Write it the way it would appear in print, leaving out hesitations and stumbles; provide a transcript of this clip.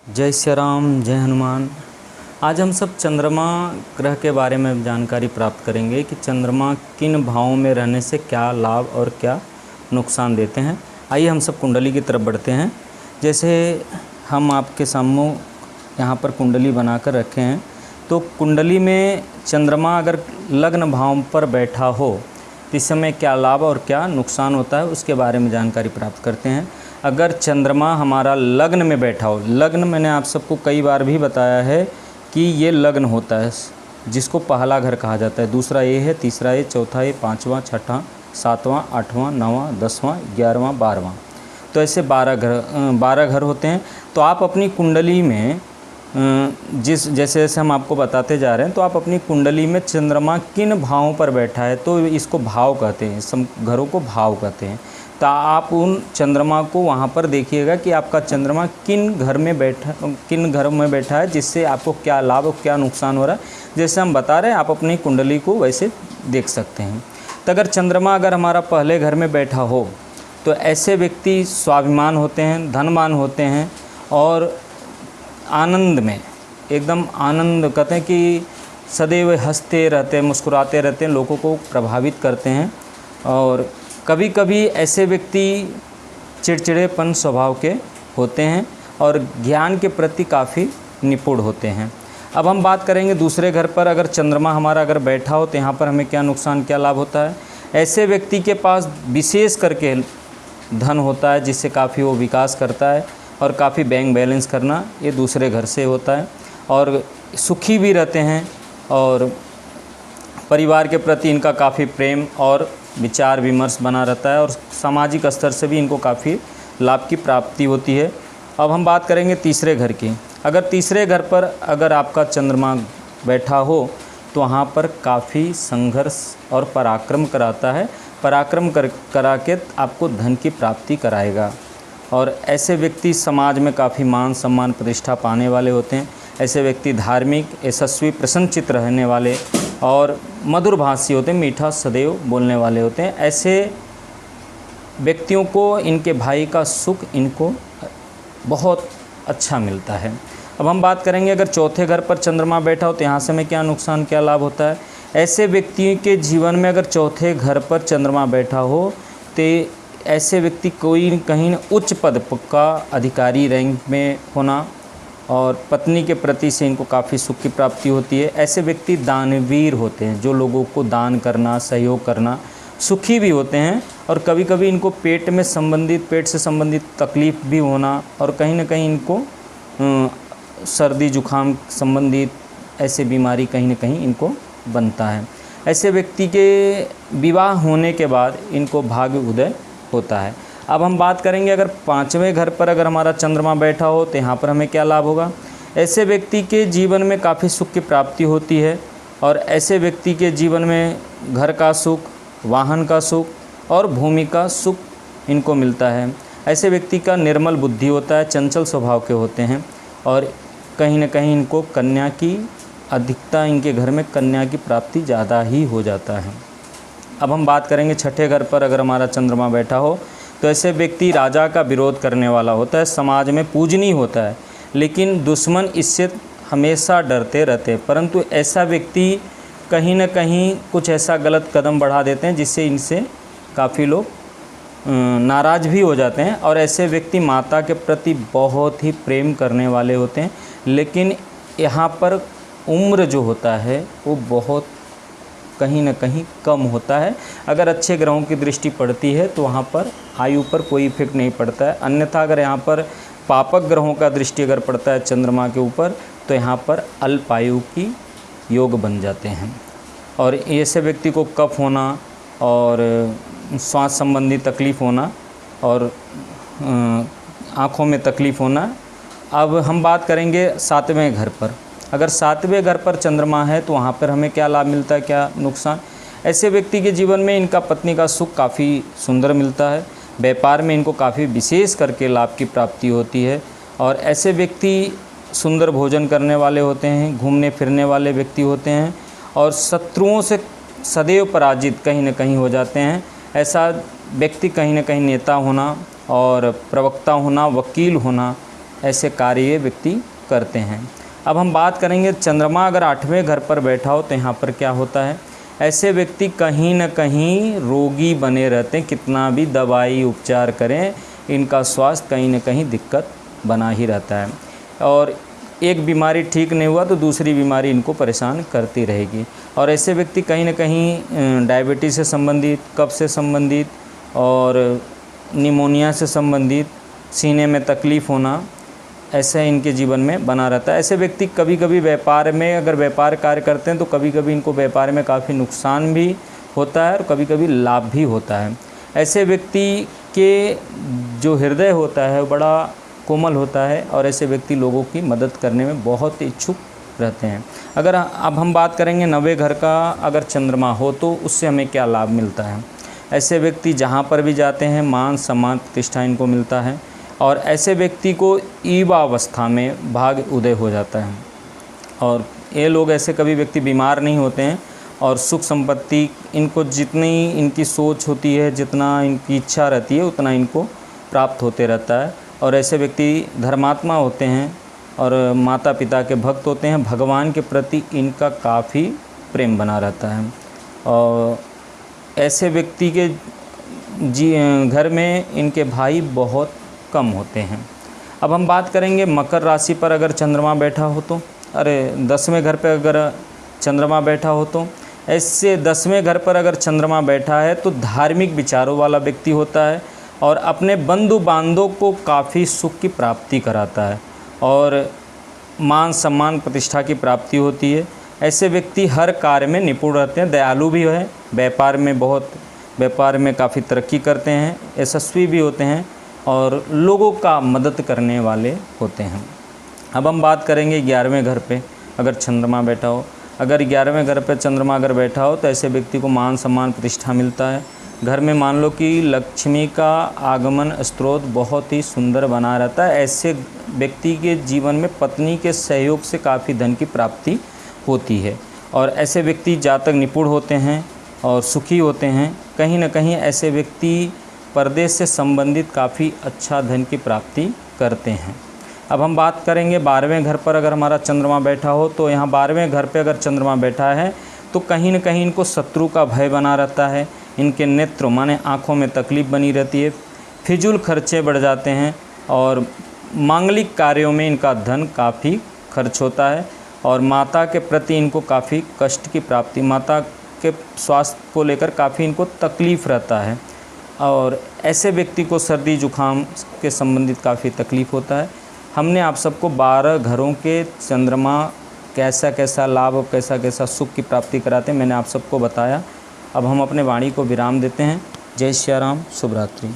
जय श्री राम, जय हनुमान। आज हम सब चंद्रमा ग्रह के बारे में जानकारी प्राप्त करेंगे कि चंद्रमा किन भावों में रहने से क्या लाभ और क्या नुकसान देते हैं। आइए हम सब कुंडली की तरफ बढ़ते हैं। जैसे हम आपके सामने यहाँ पर कुंडली बनाकर रखे हैं, तो कुंडली में चंद्रमा अगर लग्न भाव पर बैठा हो तो इस समय क्या लाभ और क्या नुकसान होता है, उसके बारे में जानकारी प्राप्त करते हैं। अगर चंद्रमा हमारा लग्न में बैठा हो, लग्न मैंने आप सबको कई बार भी बताया है कि ये लग्न होता है जिसको पहला घर कहा जाता है, दूसरा ये है, तीसरा ये, चौथा ये, पाँचवा, छठा, सातवां, आठवां, नौवां, 10वां, 11वां, 12वां, तो ऐसे 12 घर होते हैं। तो आप अपनी कुंडली में जैसे जैसे हम आपको बताते जा रहे हैं, तो आप अपनी कुंडली में चंद्रमा किन भावों पर बैठा है, तो इसको भाव कहते हैं, सब घरों को भाव कहते हैं। तो आप उन चंद्रमा को वहाँ पर देखिएगा कि आपका चंद्रमा किन घर में बैठा है, जिससे आपको क्या लाभ और क्या नुकसान हो रहा है। जैसे हम बता रहे हैं, आप अपनी कुंडली को वैसे देख सकते हैं। तो अगर चंद्रमा हमारा पहले घर में बैठा हो तो ऐसे व्यक्ति स्वाभिमान होते हैं, धनवान होते हैं और आनंद में एकदम आनंद कहते हैं कि सदैव हंसते रहते हैं, मुस्कुराते रहते हैं, लोगों को प्रभावित करते हैं। और कभी कभी ऐसे व्यक्ति चिड़चिड़ेपन स्वभाव के होते हैं और ज्ञान के प्रति काफ़ी निपुण होते हैं। अब हम बात करेंगे दूसरे घर पर अगर चंद्रमा हमारा अगर बैठा हो तो यहाँ पर हमें क्या नुकसान क्या लाभ होता है। ऐसे व्यक्ति के पास विशेष करके धन होता है, जिससे काफ़ी वो विकास करता है और काफ़ी बैंक बैलेंस करना ये दूसरे घर से होता है। और सुखी भी रहते हैं और परिवार के प्रति इनका काफ़ी प्रेम और विचार विमर्श बना रहता है और सामाजिक स्तर से भी इनको काफ़ी लाभ की प्राप्ति होती है। अब हम बात करेंगे तीसरे घर की। अगर तीसरे घर पर अगर आपका चंद्रमा बैठा हो तो वहाँ पर काफ़ी संघर्ष और पराक्रम कराता है, पराक्रम करा के आपको धन की प्राप्ति कराएगा। और ऐसे व्यक्ति समाज में काफ़ी मान सम्मान प्रतिष्ठा पाने वाले होते हैं। ऐसे व्यक्ति धार्मिक, यशस्वी, प्रसन्नचित्त रहने वाले और मधुर भाषी होते हैं, मीठा सदैव बोलने वाले होते हैं। ऐसे व्यक्तियों को इनके भाई का सुख इनको बहुत अच्छा मिलता है। अब हम बात करेंगे अगर चौथे घर पर चंद्रमा बैठा हो तो यहाँ से हमें क्या नुकसान क्या लाभ होता है। ऐसे व्यक्ति के जीवन में अगर चौथे घर पर चंद्रमा बैठा हो तो ऐसे व्यक्ति कोई कहीं उच्च पद का अधिकारी रैंक में होना और पत्नी के प्रति से इनको काफ़ी सुख की प्राप्ति होती है। ऐसे व्यक्ति दानवीर होते हैं, जो लोगों को दान करना, सहयोग करना, सुखी भी होते हैं। और कभी कभी इनको पेट से संबंधित तकलीफ़ भी होना और कहीं ना कहीं इनको सर्दी जुखाम संबंधित ऐसे बीमारी कहीं ना कहीं इनको बनता है। ऐसे व्यक्ति के विवाह होने के बाद इनको भाग्य उदय होता है। अब हम बात करेंगे अगर पाँचवें घर पर अगर हमारा चंद्रमा बैठा हो तो यहाँ पर हमें क्या लाभ होगा। ऐसे व्यक्ति के जीवन में काफ़ी सुख की प्राप्ति होती है और ऐसे व्यक्ति के जीवन में घर का सुख, वाहन का सुख और भूमि का सुख इनको मिलता है। ऐसे व्यक्ति का निर्मल बुद्धि होता है, चंचल स्वभाव के होते हैं और कहीं ना कहीं इनको कन्या की अधिकता, इनके घर में कन्या की प्राप्ति ज़्यादा ही हो जाता है। अब हम बात करेंगे छठे घर पर अगर हमारा चंद्रमा बैठा हो तो ऐसे व्यक्ति राजा का विरोध करने वाला होता है, समाज में पूजनीय होता है, लेकिन दुश्मन इससे हमेशा डरते रहते हैं। परंतु ऐसा व्यक्ति कहीं ना कहीं कुछ ऐसा गलत कदम बढ़ा देते हैं जिससे इनसे काफ़ी लोग नाराज़ भी हो जाते हैं। और ऐसे व्यक्ति माता के प्रति बहुत ही प्रेम करने वाले होते हैं, लेकिन यहाँ पर उम्र जो होता है वो बहुत कहीं ना कहीं कम होता है। अगर अच्छे ग्रहों की दृष्टि पड़ती है तो वहाँ पर आयु पर कोई इफेक्ट नहीं पड़ता है। अन्यथा अगर यहाँ पर पापक ग्रहों का दृष्टि अगर पड़ता है चंद्रमा के ऊपर तो यहाँ पर अल्प आयु की योग बन जाते हैं। और ऐसे व्यक्ति को कफ होना और श्वास संबंधी तकलीफ़ होना और आँखों में तकलीफ़ होना। अब हम बात करेंगे सातवें घर पर। अगर सातवें घर पर चंद्रमा है तो वहाँ पर हमें क्या लाभ मिलता है, क्या नुकसान। ऐसे व्यक्ति के जीवन में इनका पत्नी का सुख काफ़ी सुंदर मिलता है, व्यापार में इनको काफ़ी विशेष करके लाभ की प्राप्ति होती है। और ऐसे व्यक्ति सुंदर भोजन करने वाले होते हैं, घूमने फिरने वाले व्यक्ति होते हैं और शत्रुओं से सदैव पराजित कहीं ना कहीं हो जाते हैं। ऐसा व्यक्ति कहीं ना कहीं नेता होना और प्रवक्ता होना, वकील होना ऐसे कार्य ये व्यक्ति करते हैं। अब हम बात करेंगे चंद्रमा अगर 8वें घर पर बैठा हो तो यहाँ पर क्या होता है। ऐसे व्यक्ति कहीं न कहीं रोगी बने रहते हैं, कितना भी दवाई उपचार करें इनका स्वास्थ्य कहीं न कहीं दिक्कत बना ही रहता है, और एक बीमारी ठीक नहीं हुआ तो दूसरी बीमारी इनको परेशान करती रहेगी। और ऐसे व्यक्ति कहीं न कहीं डायबिटीज़ से संबंधित, कब्ज़ से संबंधित और निमोनिया से संबंधित, सीने में तकलीफ़ होना, ऐसा इनके जीवन में बना रहता है। ऐसे व्यक्ति कभी कभी व्यापार में अगर व्यापार कार्य करते हैं तो कभी कभी इनको व्यापार में काफ़ी नुकसान भी होता है और कभी कभी लाभ भी होता है। ऐसे व्यक्ति के जो हृदय होता है वो बड़ा कोमल होता है और ऐसे व्यक्ति लोगों की मदद करने में बहुत इच्छुक रहते हैं। अगर अब हम बात करेंगे 9वें घर का अगर चंद्रमा हो तो उससे हमें क्या लाभ मिलता है। ऐसे व्यक्ति जहाँ पर भी जाते हैं मान सम्मान प्रतिष्ठा इनको मिलता है, और ऐसे व्यक्ति को युवावस्था में भाग्य उदय हो जाता है, और ये लोग ऐसे कभी व्यक्ति बीमार नहीं होते हैं, और सुख संपत्ति इनको जितनी इनकी सोच होती है, जितना इनकी इच्छा रहती है उतना इनको प्राप्त होते रहता है। और ऐसे व्यक्ति धर्मात्मा होते हैं और माता पिता के भक्त होते हैं, भगवान के प्रति इनका काफ़ी प्रेम बना रहता है। और ऐसे व्यक्ति के घर में इनके भाई बहुत कम होते हैं। अब हम बात करेंगे मकर राशि पर अगर चंद्रमा बैठा हो तो, 10वें घर पर अगर चंद्रमा बैठा हो तो, ऐसे 10वें घर पर अगर चंद्रमा बैठा है तो धार्मिक विचारों वाला व्यक्ति होता है और अपने बंधु बांधवों को काफ़ी सुख की प्राप्ति कराता है और मान सम्मान प्रतिष्ठा की प्राप्ति होती है। ऐसे व्यक्ति हर कार्य में निपुण रहते हैं, दयालु भी है, व्यापार में काफ़ी तरक्की करते हैं, यशस्वी भी होते हैं और लोगों का मदद करने वाले होते हैं। अब हम बात करेंगे 11वें घर पे अगर चंद्रमा बैठा हो। अगर 11वें घर पे चंद्रमा अगर बैठा हो तो ऐसे व्यक्ति को मान सम्मान प्रतिष्ठा मिलता है। घर में मान लो कि लक्ष्मी का आगमन स्रोत बहुत ही सुंदर बना रहता है। ऐसे व्यक्ति के जीवन में पत्नी के सहयोग से काफ़ी धन की प्राप्ति होती है और ऐसे व्यक्ति जातक निपुण होते हैं और सुखी होते हैं। कहीं न कहीं ऐसे व्यक्ति परदेश से संबंधित काफ़ी अच्छा धन की प्राप्ति करते हैं। अब हम बात करेंगे 12वें घर पर अगर हमारा चंद्रमा बैठा हो तो यहाँ 12वें घर पे अगर चंद्रमा बैठा है तो कहीं न कहीं इनको शत्रु का भय बना रहता है। इनके नेत्र माने आँखों में तकलीफ़ बनी रहती है, फिजूल खर्चे बढ़ जाते हैं और मांगलिक कार्यों में इनका धन काफ़ी खर्च होता है और माता के प्रति इनको काफ़ी कष्ट की प्राप्ति, माता के स्वास्थ्य को लेकर काफ़ी इनको तकलीफ़ रहता है और ऐसे व्यक्ति को सर्दी जुखाम के संबंधित काफ़ी तकलीफ़ होता है। हमने आप सबको 12 घरों के चंद्रमा कैसा कैसा लाभ और कैसा कैसा सुख की प्राप्ति कराते हैं मैंने आप सबको बताया। अब हम अपने वाणी को विराम देते हैं। जय श्री राम, शुभ रात्रि।